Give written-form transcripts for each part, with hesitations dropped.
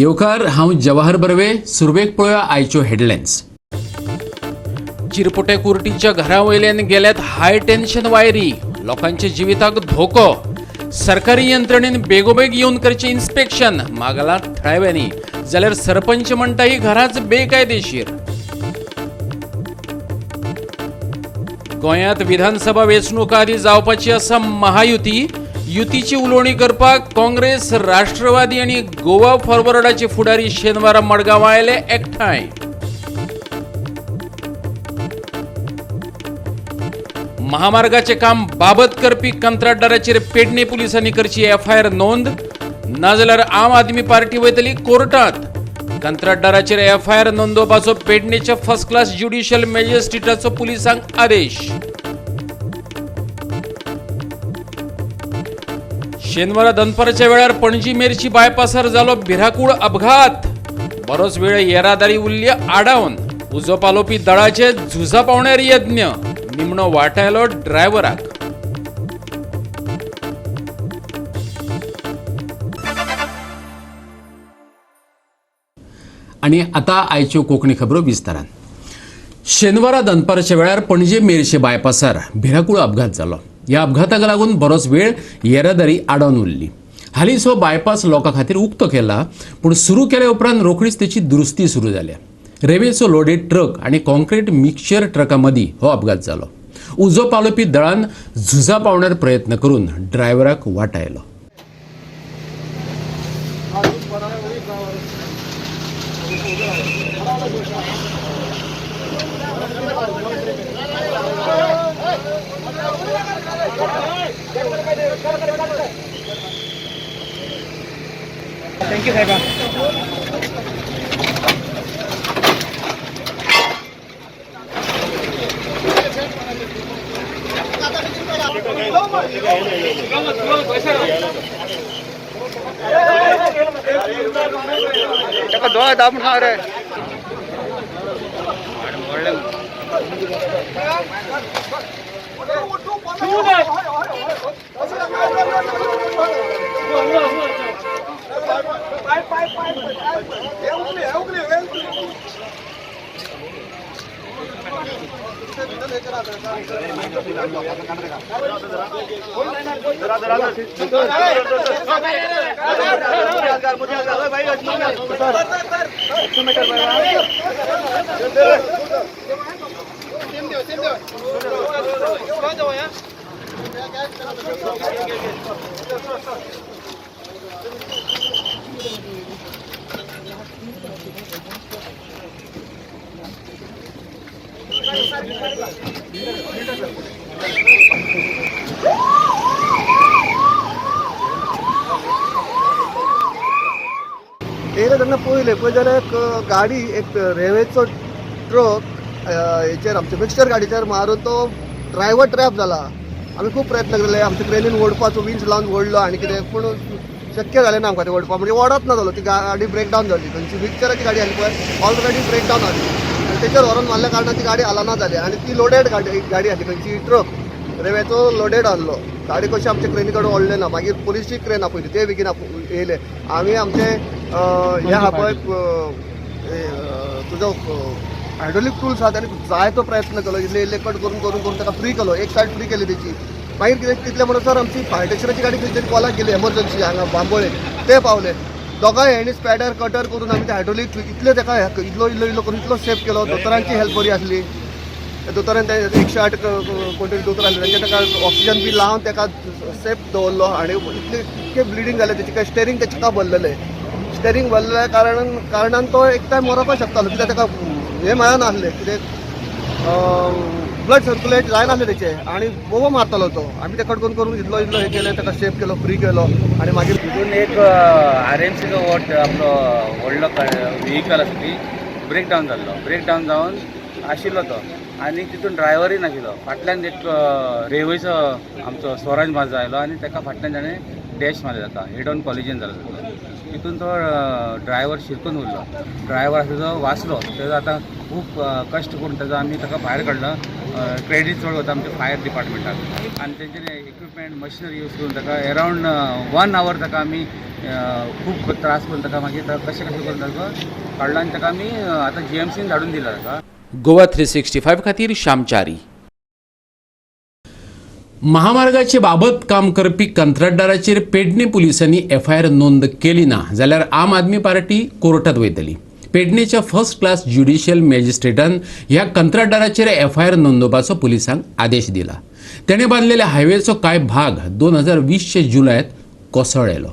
येवकार हांव जवाहर बर्वे. सुरवेक पळोवया आयच्यो हेडलायन्स. चिरपुटे कुर्टीच्या घरावयल्यान गेल्यात हाय टेन्शन वायरी. लोकांच्या जिविताक धोको. सरकारी यंत्रणेन बेगोबेग येवन करचे इन्स्पेक्शन. मागला थळाव्यांनी जाल्यार सरपंच म्हणटा ही घराच बेकायदेशीर. गोंयांत विधानसभा वेंचणुका आदी जावपाची आसा महायुती. युतीची उलोवणी करपाक काँग्रेस, राष्ट्रवादी आनी गोवा फॉरवर्डाचे फुडारी शेनवारा मडगांव आयले एकठांय. महामार्गाचे काम बाबत करपी कंत्राटदाराचेर पेडणे पुलिसांनी करची एफआयआर नोंद. नाजाल्यार आम आदमी पार्टी वयतली कोर्टात. कंत्राटदाराचेर एफआयआर नोंदोवपाचो पेडणेच्या फर्स्ट क्लास ज्युडिशियल मॅजिस्ट्रेटाचो पुलिसांक आदेश. शेनवारा दनपारच्या वेळार पणजी मेरची बायपासार जालो भिराकूळ अपघात. बरोच वेळ येरादारी उरली आडावन. उजो पालोवपी दळाचे झुजा पावण्यार यत्न. निमणो वाटायलो ड्रायव्हराक. आणि आता आयच्यो कोंकणी खबरो विस्तारान. शेनवारा दनपारच्या वेळार पणजे मेरशे बायपासार भिराकूळ अपघात जालो. ह्या अपघाताक लागून बरोच वेळ येरादारी आडावन उरली. हालींच हो बायपास लोकां खातीर उक्तो केला, पूण सुरू केल्या उपरांत रोखडीच तेची दुरुस्ती सुरू जाल्या. रेल्वेचो लोडेड ट्रक आनी कॉन्क्रीट मिक्सचर ट्रका मदीं हो अपघात जालो. उजो पालोवपी दळान झुजा पावण्यार प्रयत्न करून ड्रायव्हराक वाटायलो. थँक्यू साहेबा. दोन दाबून खा रे. येयले तेन्ना पळयलें जाल्यार एक गाडी, एक रेल्वेचो ट्रक हेचेर आमच्या मिक्सचर गाडीचेर मारून तो ड्रायव्हर ट्रॅप जाला. आमी खूब प्रयत्न केले, आमच्या क्रेनीन ओडपाचो, विंच लावन ओडलो आनी कितें, पूण शक्य जालें ना आमकां तें ओडपाक. म्हणजे ओडत ना जालो, ती गाडी ब्रेक डावन जाली. खंयची मिक्सचराची गाडी आसली पळय, ऑलरेडी ब्रेक डावन जाली आनी तेचेर व्हरून मारल्या कारणान ती गाडी हालना जाली. आनी ती लोडेड गाडी आसली, खंयची ट्रक रेल्वेचो लोडेड आहलो. गाडी कशी आमच्या क्रेनी कडेन ओडले ना. मागीर पुलिसची क्रेन आपयली, ते बेगीन येयले. आमी आमचे हे आहा पळय तुजो हायड्रोलिक टूल्स आहा त्याने जायतो प्रयत्न केलो. इल्ले इल्ले कट करून करून करून ताका फ्री केलो. एक सायड फ्री केली तेची. मागीर कितें तितले म्हणसर आमची फायर टेक्शनाची गाडी खंय तरी कॉलाक गेली एमर्जन्सी हांगा बांबोळे. ते पावले. दोगांय हेणी स्पॅडर कटर करून आमी ते हायड्रोलिक इतले ताका इल्लो इल्लो इल्लो करून इतलो सेफ केलो. दोतोरांची हेल्प बरी आसली. दोतोरान ते 108 कोण तरी दोतोर आसले, तांचे ताका ऑक्सिजन बी लावन ताका सेफ दवरलो. आनी इतके ब्लिडींग जालें तेची. काय स्टेरींग तेचे का भरलेलें. स्टेरींग भरलेल्या कारणान तो एक टायम मरपाक शकतालो, कित्याक ताका हे मेळनासलें, कितें ब्लड सर्क्युलेट जायनासलें तेचें. आनी बोबो मारतालो तो. आमी ते कट करून करून इल्लो इल्लो हे केलें, ताका सेफ केलो, फ्री केलो. आनी मागीर तितून एक RMCचो आपलो व्हडलो व्हेहिकल आसा ती ब्रेक डावन जाल्लो. ब्रेक डावन जावन आशिल्लो तो. आनी तितून ड्रायव्हरय नाशिल्लो. फाटल्यान एक रेल्वेचो आमचो स्वराज मार्ज आयलो आनी ताका फाटल्यान ताणें डॅश मारलें. ताका हेड ऑन कॉलिजन जालें. तितून तो ड्रायव्हर शिरकून उरलो. ड्रायव्हर आसा तो वाचलो. तेजो आतां खूब कश्ट करून ताका आमी ताका भायर काडलो. क्रेडीट चड वता आमच्या फायर डिपार्टमेंटाक आनी तेंच्यांनी इक्विपमेंट मशिनरी यूज करून ताका अरावंड 1 hour ताका आमी खूब त्रास करून ताका मागीर कशें करून ताका काडलो आनी ताका आमी आतां GMCन धाडून दिला ताका. गोवा 365 खातीर श्यामचारी. महामार्गाचे बाबत काम करपी कंत्राटदाराचेर पेडणे पुलिसांनी FIR नोंद केली ना जाल्यार आम आदमी पार्टी कोर्टात वयतली. पेडणेच्या फर्स्ट क्लास ज्युडिशियल मॅजिस्ट्रेटान ह्या कंत्राटदाराचेर FIR नोंदोवपाचो पुलिसांक आदेश दिला. तेणे बांदलेल्या हायवेचो कांय भाग 2020 जुलयात कोसळ्ळेलो.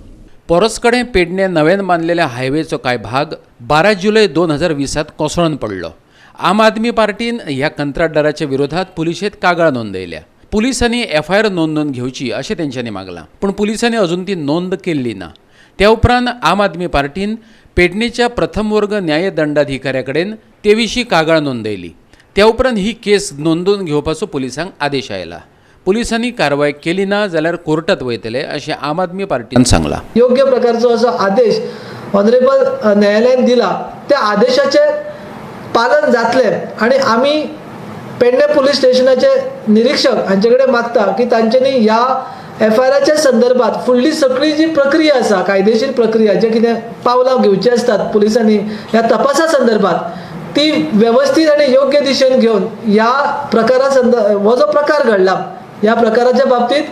परसकडे पेडणे नव्यान बांदलेल्या हायवेचो कांय भाग 12 जुलय 2020 कोसळून पडलो. आम आदमी पार्टीन ह्या कंत्राटदाराच्या विरोधात पुलिशेंत कागाळ नोंदयल्या. पुलिसांनी FIR नोंदून घेवची अशें तेंच्यांनी मागलां, पूण पुलिसांनी अजून ती नोंद केल्ली ना. त्या उपरांत आम आदमी पार्टीन पेडणेच्या प्रथम वर्ग न्यायदंडाधिकाऱ्या कडेन ते विशीं कागाळ नोंदयली. त्या उपरांत ही केस नोंदून घेवपाचो पुलिसांक आदेश आयला. पुलिसांनी कारवाय केली ना जाल्यार कोर्टात वयतले अशें आम आदमी पार्टीन सांगलां. योग्य प्रकारचो असो आदेश ऑनरेबल न्यायालयान दिला. त्या आदेशाचे पालन जातले आणि आमी पेडणे पुलीस स्टेशनाचे निरीक्षक हांचे कडेन मागता की तांच्यांनी ह्या FIRच्या संदर्भात फुडली सगळी जी प्रक्रिया आसा, कायदेशीर प्रक्रिया जे कितें पावलां घेवची आसतात पुलिसांनी ह्या तपासा संदर्भात ती व्यवस्थीत आणि योग्य दिशेन घेवन ह्या प्रकारा हो जो प्रकार घडला ह्या प्रकाराच्या बाबतीत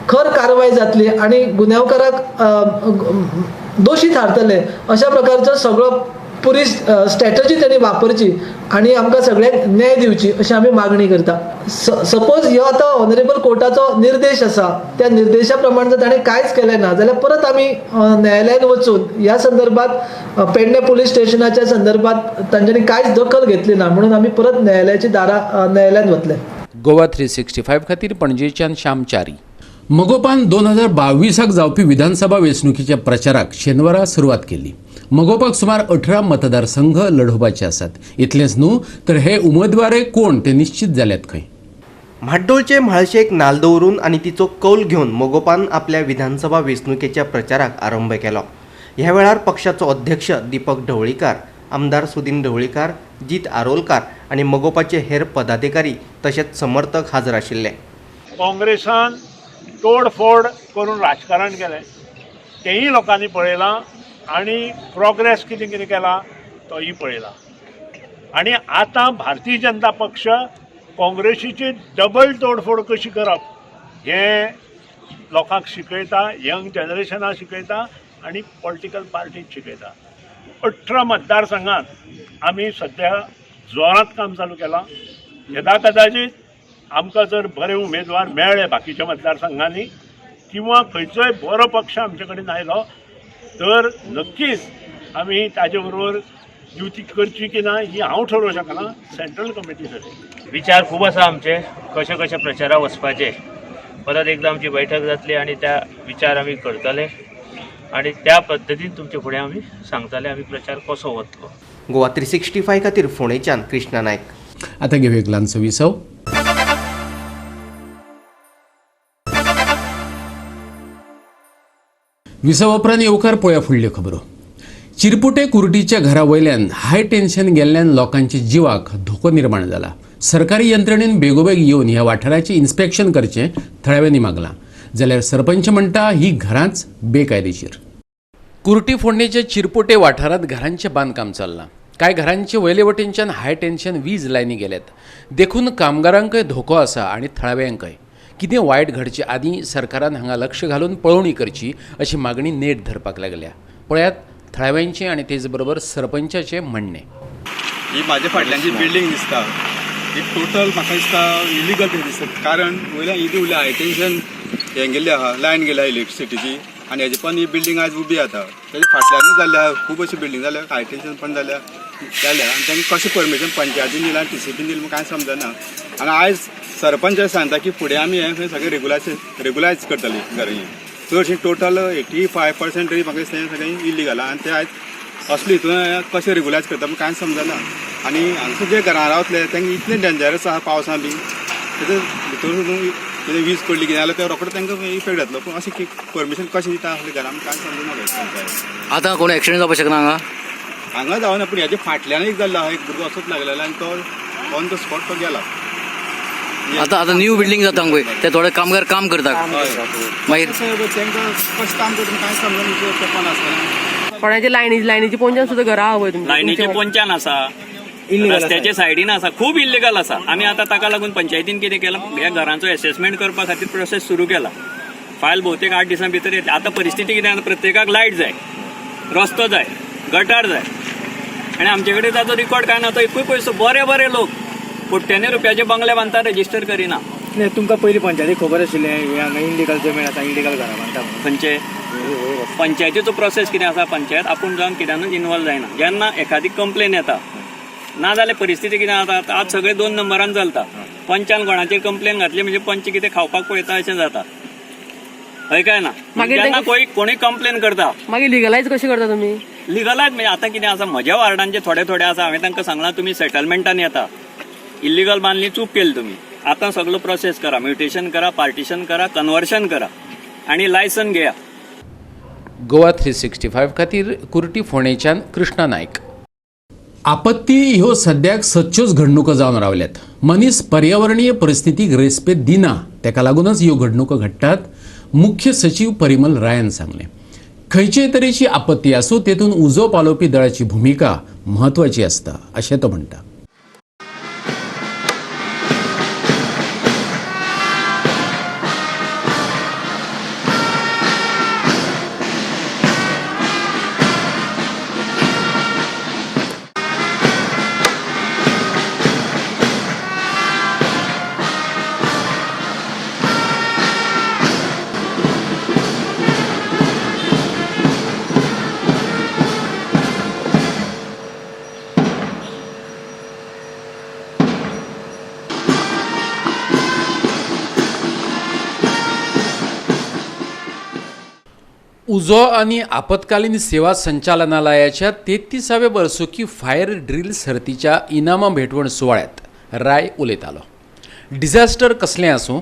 खर कारवाय जातली आणि गुन्यांवकाराक दोशी थारतले अशा प्रकारचो सगळो पुरी स्ट्रॅटजी त्यांनी वापरची आणि आमकां सगळ्यांक न्याय दिवची अशी आमी मागणी करता. सपोज ह्यो आतां ऑनरेबल कोर्टाचो निर्देश आसा, त्या निर्देशा प्रमाणे जर ताणें कांयच केलें ना जाल्यार परत आमी न्यायालयान वचून ह्या संदर्भात पेडणे पुलीस स्टेशनाच्या संदर्भात तांच्यांनी कांयच दखल घेतली ना म्हणून आमी परत न्यायालयाची दारां न्यायालयान वतले. गोवा 365 खातीर पणजेच्यान श्यामचारी. मगोपान 2022 जावपी विधानसभा वेंचणुकीच्या प्रचाराक शेनवारा सुरवात केली. मगोपाक सुमार 18 मतदारसंघ लढोवपाचे आसात. इतलेंच न्हू तर हे उमेदवार कोण ते निश्चित जाल्यात खंय. म्हाड्डोळचे म्हाळशेक नाल दवरून आनी तिचो कौल घेवन मोगोपान आपल्या विधानसभा वेंचणुकेच्या प्रचाराक आरंभ केलो. ह्या वेळार पक्षाचो अध्यक्ष दीपक ढवळीकार, आमदार सुदीन ढवळीकार, जीत आरोलकार आनी मोगोपाचे हेर पदाधिकारी तशेंच समर्थक हाजीर आशिल्ले. काँग्रेसान तोडफोड करून राजकारण केलें तेंय लोकांनी पळयलां आनी प्रोग्रेस कितें कितें केला तोय पळयला. आनी आतां भारतीय जनता पक्ष काँग्रेसीची डबल तोडफोड कशी करप हें लोकांक शिकयता, यंग जनरेशनाक शिकयता आनी पॉलिटिकल पार्टीक शिकयता. 18 मतदारसंघांत आमी सद्या जोरात काम चालू केलां. यदा कदाचित आमकां जर बरे उमेदवार मेळ्ळे बाकीच्या मतदारसंघांनी किंवा खंयचोय बरो पक्ष आमचे कडेन आयलो तर नक्कीच आमी ताजे बरोबर युती करची की ना ही हांव ठरोवं शकना, सेंट्रल कमिटी ठरयतली. विचार खूब आसा आमचे कशे कशे प्रचाराक वचपाचे. परत एकदां आमची बैठक जातली आनी त्या विचार आमी करतले आनी त्या पद्दतीन तुमचे फुडें आमी सांगतले आमी प्रचार कसो वतलो. गोवा 365 खातीर फोंडेच्यान कृष्णा नायक. आता घेऊ एक ल्हानसो विसव. विसव उपरांत येवकार पळया फुडल्यो खबरो. चिरपुटे कुर्टीच्या घरा वयल्यान हाय टेन्शन गेल्ल्यान लोकांच्या जिवाक धोको निर्माण जाला. सरकारी यंत्रणेन बेगोबेग येवन ह्या वाठाराचें इन्स्पेक्शन करचें थळाव्यांनी मागलां. जाल्यार सरपंच म्हणटा ही घरांच बेकायदेशीर. कुर्टी फोंडेच्या चिरपुटे वाठारांत घरांचें बांदकाम चल्लां. कांय घरांचे वयले वटेनच्यान हाय टेन्शन वीज लायनी गेल्यात. देखून कामगारांकय धोको आसा आनी थळाव्यांकय. कितें वायट घडचे आदीं सरकारान हांगा लक्ष घालून पळोवणी करची अशी मागणी नेट धरपाक लागल्या. पळयात थळाव्यांचें आनी तेच बरोबर सरपंचाचें म्हणणें. ही म्हाज्या फाटल्यान जी बिल्डींग दिसता ही टोटल म्हाका दिसता इलिगल थंय दिसता. कारण वयल्यान इदी उरल्या हाय टेन्शन हें गेल्लें आहा, लायन गेल्या इलेक्ट्रिसिटीची आनी हेजे पण ही बिल्डींग आयज उबी आसा. तेजे फाटल्यानूच जाल्ल्या खूब अशी बिल्डींग जाल्या, हाय टेन्शन पण जाल्या आनी तांकां कशें परमिशन पंचायतीन दिलां आनी TCPन दिलें कांय समजना. आनी आयज सरपंच सांगता की फुडें आमी हें खंय सगळें रेगुलायज करतलीं घरां. चडशीं टोटल 85% तरी म्हाका दिसता सगळें इलिगल आहा आनी ते आयज असले हितून कशें रेगुलायज करता कांय समजना. आनी हांगसर जे घरां रावतले तांकां इतलें डेंजरस आहा पावसान बी तेजे भितर कितें वीज पडली कितें जाल्यार ते रोखडो तांकां इफेक्ट जातलो. पूण अशें परमिशन कशें दिता असले घरां आमकां कांय समजना. आतां कोण एक्सिडेंट जावपाक शकना हांगा जावना, पूण हेजे फाटल्यान एक जाल्लो आहा, एक भुरगो असोच लागलेलो आनी तो ऑन द स्पॉट तो गेला. आतां न्यू बिल्डींग जाता पळय ते थोडे कामगार काम करतात मागीर तांकां कशें काम करता कांय समजना, पेपरान आसतना. कोणाची लायनीची पोंच्यान सुद्दां घरां आहा पळय लायनीचे पोंच्यान आसा, रस्त्याच्या सायडीन आसा, खूब इल्लिगल आसा. आमी आतां ताका लागून पंचायतीन कितें केलां, ह्या घरांचो असेसमेंट करपा खातीर प्रोसेस सुरू केला. फायल भोवतेक 8 दिसां भितर येतली. आतां परिस्थिती कितें, प्रत्येकाक लायट जाय, रस्तो जाय, गटार जाय, आनी आमचे कडेन ताचो रिकॉर्ड काय ना. तो एकूय पयसो बरे लोक कोट्यांनी रुपयाचे बंगले बांदता, रजिस्टर करिना. तुमकां पयलीं पंचायतीक खबर आशिल्लें हांगा इल्लिगल जमीन आसा, इल्लिगल घरां बांदता खंयचे पंचायतीचो प्रोसेस कितें आसा, पंचायत आपूण जावन कित्यानूच इनवॉल्व जायना. जेन्ना एखादी कंप्लेन येता, नाजाल्यार परिस्थिती कितें जाता, आज सगळे 2 नंबरान चलता. पंचान कोणाचेर कंप्लेन घातली म्हणजे पंच कितें खावपाक पळयता अशें जाता. हय काय ना. जेन्ना कोणी कंप्लेन करता मागीर लिगलायज कशें करता तुमी? लिगलायज म्हणजे आतां कितें आसा, म्हज्या वार्डांचे थोडे आसा. हांवें तांकां सांगलां तुमी सेटलमेंटान येता, इल्लिगल बांदली, चूक केली तुमी. आतां सगळो प्रोसेस करा, म्युटेशन करा, पार्टिशन करा, कन्वर्शन करा आनी लायसन घेया. गोवा 365 खातीर कुर्टी फोंडेच्यान कृष्णा नायक. आपत्ती ह्यो सद्याक सदच्योच घडणुको जावन रावल्यात. मनीस पर्यावरणीय परिस्थितीक रेस्पेद दिना, तेका लागूनच ह्यो घडणुको घडटात, मुख्य सचिव परिमल रायान सांगलें. खंयचे तरेची आपत्ती आसूं तेतून उजो पालोवपी दळाची भुमिका म्हत्वाची आसता अशें तो म्हणटा. उजो आनी आपत्कालीन सेवा संचालनालयाच्या 33व्या वर्सुकी फायर ड्रिल सर्तीच्या इनामां भेटवण सुवाळ्यात राय उलयतालो. डिझास्टर कसलें आसूं,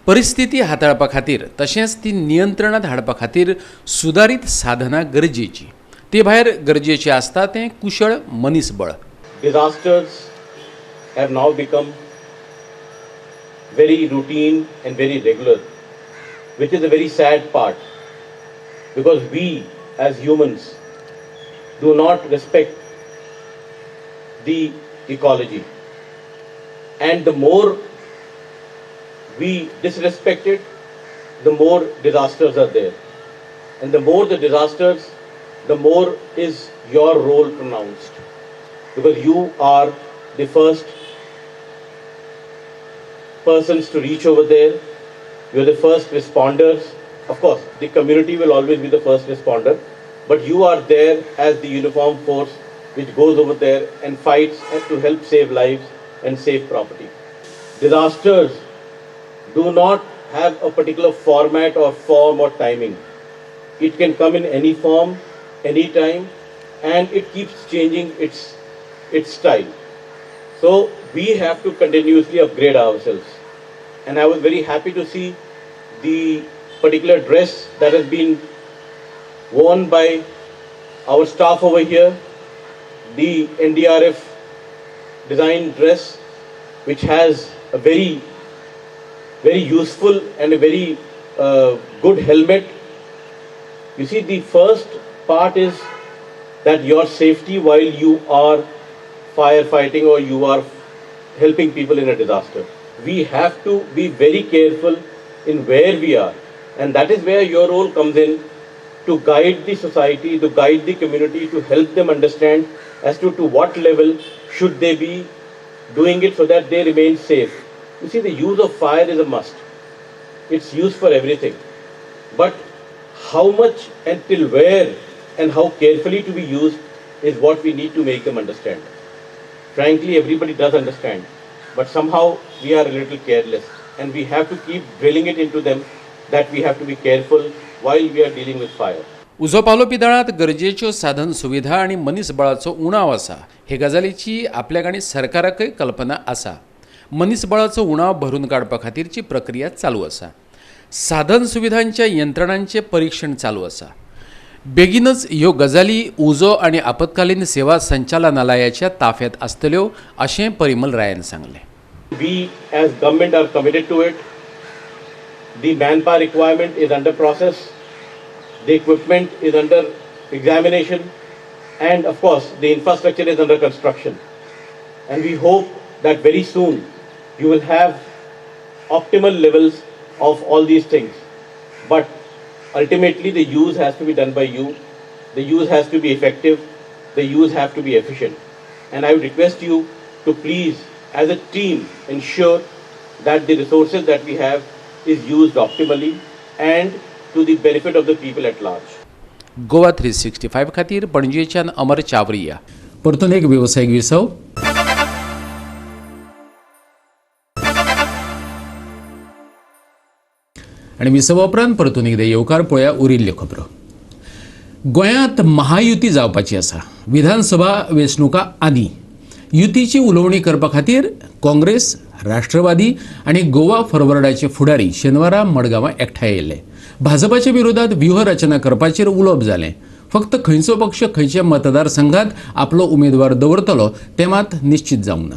परिस्थिती हाताळपा खातीर तशेंच ती नियंत्रणांत हाडपा खातीर सुदारीत साधनां गरजेची. ते भायर गरजेचें आसता तें कुशळ मनीसबळ. Disasters have now become very routine and very regular, which is a very sad part, because we as humans do not respect the ecology, and the more we disrespect it, the more disasters are there, and the more the disasters, the more is your role pronounced, because you are the first persons to reach over there. You are the first responders. Of course, the community will always be the first responder, but you are there as the uniform force which goes over there and fights and to help save lives and save property. Disasters do not have a particular format or form or timing. It can come in any form, any time, and it keeps changing its style. So we have to continuously upgrade ourselves. And I was very happy to see the particular dress that has been worn by our staff over here, the NDRF design dress, which has a very useful and a very good helmet. You see, the first part is that your safety while you are firefighting or you are helping people in a disaster. We have to be very careful in where we are. And that is where your role comes in, to guide the society, to guide the community, to help them understand as to what level should they be doing it so that they remain safe. You see, the use of fire is a must. It's used for everything. But how much and till where and how carefully to be used is what we need to make them understand. Frankly, everybody does understand, but somehow we are a little careless, and we have to keep drilling it into them that we have to be careful while we are dealing with fire. उजो पालोवपी दळांत गरजेच्यो साधन सुविधा आनी मनीसबळाचो उणाव आसा हे गजालीची आपल्याक आनी सरकाराकय कल्पना आसा. मनीसबळाचो उणाव भरून काडपा खातीरची प्रक्रिया चालू आसा. साधन सुविधांच्या यंत्रणांचे परीक्षण चालू आसा. बेगीनच ह्यो गजाली उजो आनी आपतकालीन सेवा संचालनालयाच्या ताफ्यांत आसतल्यो अशें परिमल रायान सांगलें. We as government are committed to it. The manpower requirement is under process. The equipment is under examination. And of course, the infrastructure is under construction. And we hope that very soon you will have optimal levels of all these things. But ultimately the use has to be done by you. The use has to be effective. The use have to be efficient. And I would request you to please, as a team, ensure that the resources that we have is used optimally and to the benefit of the people at large. Goa 365 खातीर पणजेच्यान अमर चावरिया. परतून एक व्यावसायिक विसव. आनी विसव उपरांत परतून एकदां येवकार पळोवया उरिल्ल्यो खबरो. गोंयांत महायुती जावपाची आसा. विधानसभा वेंचणुका आदीं युतीची उलोवणी करपा खातीर काँग्रेस, राष्ट्रवादी आनी गोवा फॉरवर्डाचे फुडारी शेनवारा मडगांवां एकठांय येयले. भाजपाच्या विरोधात व्यूहरचना करपाचेर उलोवप जालें. फक्त खंयचो पक्ष खंयच्या मतदारसंघात आपलो उमेदवार दवरतलो तें मात निश्चित जावंक ना.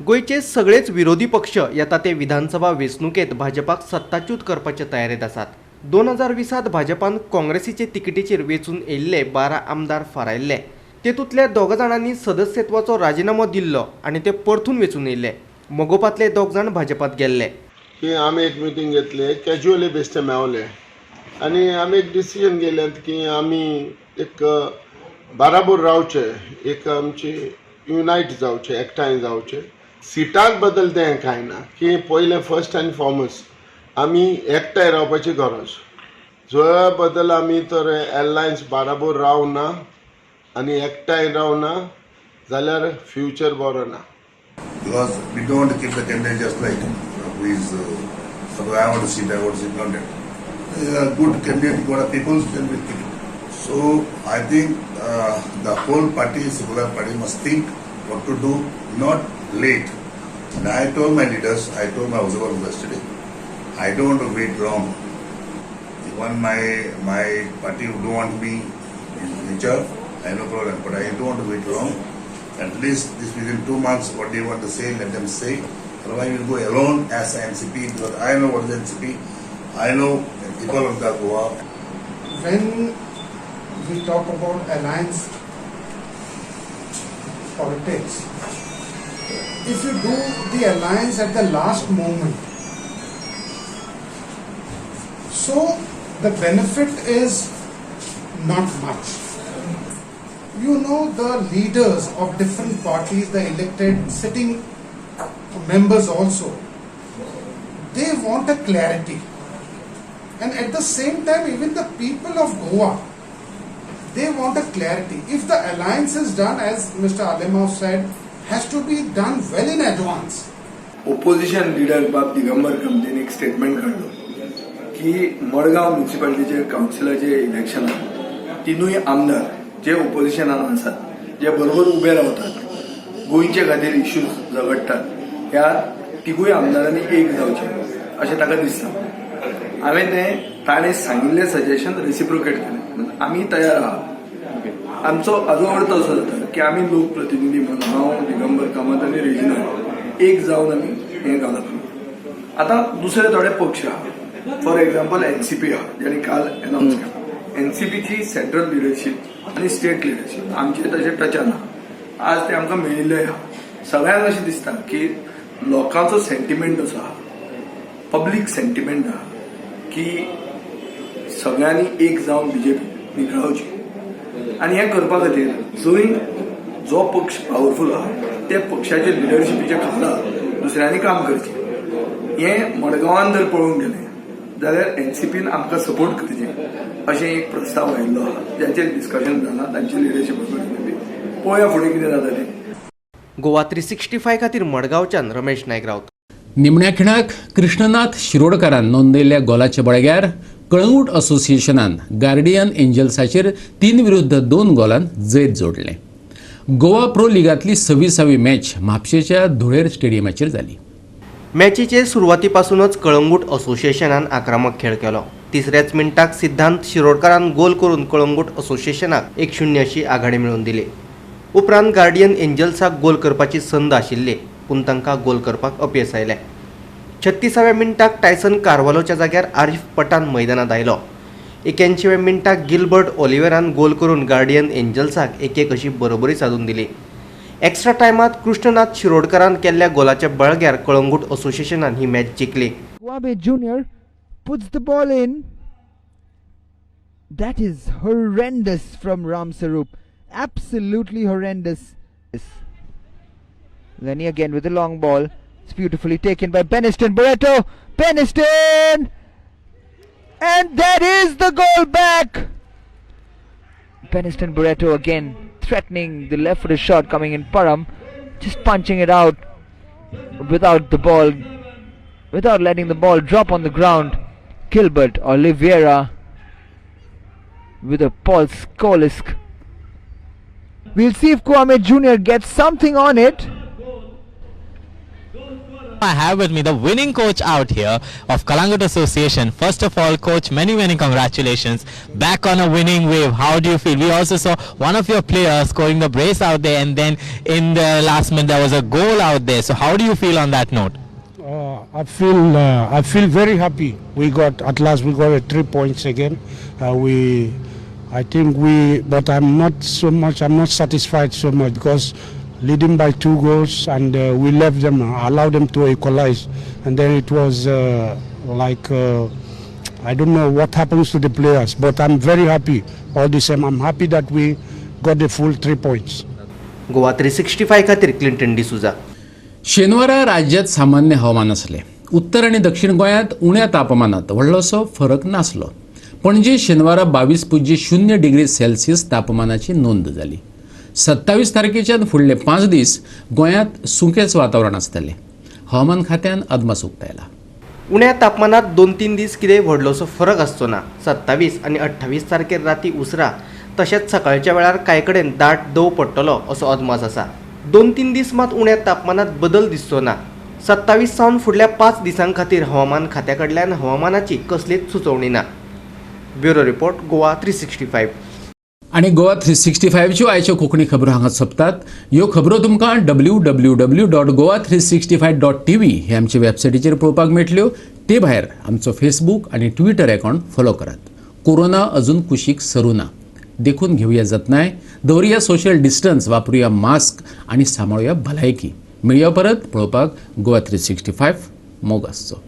गोंयचे सगळेच विरोधी पक्ष येता ते विधानसभा वेंचणुकेत भाजपाक सत्ताच्यूत करपाचे तयारेत आसात. 2020 भाजपान काँग्रेसीचे तिकेटीचेर वेंचून येयल्ले 12 आमदार फारायल्ले. तेतूंतल्या 2 जाणांनी सदस्यत्वाचो राजिनामो दिल्लो आनी ते परतून वेंचून येयले. मोगोपांतले 2 जाण भाजपात गेल्ले. की आमी एक मिटींग घेतले, कॅज्युअली बेस्टे मेवले आनी आमी एक डिसिजन घेतलें की आमी एक बाराबोर रावचे, एक आमची युनायट जावचे, एकठांय जावचे. सिटाक बदल तें कांय ना की पयलें फर्स्ट एंड फॉरमोस्ट आमी एकठांय रावपाची गरज. जो बदल आमी तर एअरलायन्स बाराबोर रावना आनी एकठांय रावना जाल्यार फ्युचर बरो ना. Because we don't want to keep the candidate just like who is suppose I want to sit content. A good candidate, got a people, then we keep it. So I think the whole party, secular party, must think what to do, not late. And I told my leaders, I told my observer yesterday, I don't want to wait long. Even my party who don't want me in charge, I have no problem, but I don't want to wait long. At least this within 2 months, what they want to say, let them say. Otherwise, we'll go alone as NCP because I know what is NCP. I know the people of the Goa. When we talk about alliance politics, if you do the alliance at the last moment, so the benefit is not much. You know, the leaders of different parties, the elected sitting members also, they want a clarity. And at the same time, even the people of Goa, they want a clarity. If the alliance is done, as Mr. Alemov said, has to be done well in advance. Opposition leader बाब दिगंबर कमतेन एक statement काढलो की Madgaon म्युनिसिपालिटीचे काउन्सिलाचे election तिनूय आमदार जे ओपोजिशनान आसात, जे बरोबर उबे रावतात, गोंयचे खातीर इश्यूज झगडटात, ह्या तिगूय आमदारांनी एक जावचे अशें ताका दिसता. हांवें ताणें सांगिल्लें सजेशन रेसिप्रोकेट केलें. आमी तयार आहात. आमचो हाजो अर्थ असो जाता की आमी लोकप्रतिनिधी म्हणून हांव, दिगंबर कामत आनी रेजिना एक जावन आमी हें घालप. आतां दुसरे थोडे पक्ष आहा, फॉर एक्झाम्पल एनसीपी आहा, जेणे काल अनाउन्स केला. एनसीपीची सेंट्रल लिडरशीप आनी स्टेट लिडरशीप आमचे तशें टचान आहा. आज ते आमकां मेळिल्ले आहा. सगळ्यांक अशें दिसता की लोकांचो सेंटिमेंट असो आहा, पब्लीक सेंटिमेंट आहा की सगळ्यांनी एक जावन बीजेपी निखळावची. आनी हें करपा खातीर जो पक्ष पावरफूल आहा ते पक्षाचे लिडरशिपीचे खाला दुसऱ्यांनी काम करचें. हें मडगांवान जर पळोवंक गेलें जाल्यार एनसीपीन आमकां सपोर्ट करचें अशें एक प्रस्ताव आयिल्लो आहा, जांचेर डिस्कशन जालां तांचे लिडरशीप बरोबर. पळोवया फुडें कितें जाता तें. गोवा 365 खातीर मडगांवच्यान रमेश नायक रावत. निमण्या खिणाक कृष्णनाथ शिरोडकारान नोंदयल्ल्या गोलाच्या बळग्यार कळंगूट असोसिएशनान गार्डियन एंजल्साचेर 3-2 गोलान जैत जोडलें. गोवा प्रो लिगांतली 26वी मॅच म्हापशेच्या धुळेर स्टेडियमाचेर जाली. मॅचीचे सुरवातीपासूनच कळंगूट असोसिएशनान आक्रमक खेळ केलो. तिसऱ्याच मिनटाक सिद्धांत शिरोडकरान गोल करून कळंगूट असोसिएशनाक 1-0 अशी आघाडी मेळोवन दिली. उपरांत गार्डियन एंजल्साक गोल करपाची संद आशिल्ली, पूण तांकां गोल करपाक अपयश आयलें. 36व्या मिनटाक टायसन कार्वालोच्या जाग्यार आरिफ पठाण मैदानात आयलो. 81व्या मिनटाक गिलबर्ट ऑलिव्हरान गोल करून गार्डियन एंजल्साक 1-1 अशी बरोबरी साधून दिली. एक्स्ट्रा टायमात कृष्णनाथ शिरोडकरान केल्ल्या गोलाच्या बळग्यार कळंगूट असोसिएशनान ही match जिखली. Kwame Jr. puts the ball in. That is horrendous from Ram Sarup. Absolutely horrendous. Lenny again with the long ball. It's beautifully taken by Beniston Barreto. Beniston! And that is the goal back! Beniston Barreto again threatening the left footed shot coming in. Param just punching it out without the ball, without letting the ball drop on the ground. Gilbert Oliveira with a Paul Skolisk. We'll see if Kwame Jr. gets something on it. I have with me the winning coach out here of Kalangut Association. First of all, coach, many congratulations. Back on a winning wave. How do you feel? We also saw one of your players scoring the brace out there, and then in the last minute there was a goal out there. So how do you feel on that note? I feel very happy. We got at last 3 points again. But I'm not satisfied so much because leading by 2 goals and we left them, allowed them to equalize, and then it was I don't know what happens to the players, but I'm very happy. All the same, I'm happy that we got the full 3 points. Goa 365 खातीर Clinton D'Souza. शेनवारा राज्यात सामान्य हवामान असले. उत्तर आणि दक्षिण गोंयांत उण्या तापमानात व्हडलोसो फरक नासलो. पणजे शेनवारा 22.0 डिग्री सेल्सियस तापमानाची नोंद जाली. 27 तारखेच्यान फुडले 5 दीस गोंयांत सुकेच वातावरण आसतलें. हवामान खात्यान अदमास उक्तायला. उण्या तापमानात 2-3 दीस कितें व्हडलोसो फरक आसचो ना. 27 आनी 28 तारखेर राती उसरा, तशेंच सकाळच्या वेळार कांय कडेन दाट दव पडटलो असो अदमास आसा. 2-3 दीस मात उण्या तापमानात बदल दिसचो ना. 27 सावन फुडल्या 5 दिसां खातीर हवामान खात्या कडल्यान हवामानाची कसलीच सुचोवणी ना. Bureau report, Goa 365. आणि गोवा 365 च्यो आयच्यो कोंकणी खबरो हांगा सोंपतात. ह्यो खबरो तुमकां www.goa365.tv हे आमचे वेबसायटीचेर पळोवपाक मेळटल्यो. ते भायर आमचो फेसबूक आनी ट्विटर अकाउंट फॉलो करात. कोरोना अजून कुशीक सरू ना. देखून घेवया जतनाय, दवरया सोशल डिस्टन्स, वापरुया मास्क आनी सांबाळुया भलायकी. मेळया परत पळोवपाक गोवा 365. मोग आसचो.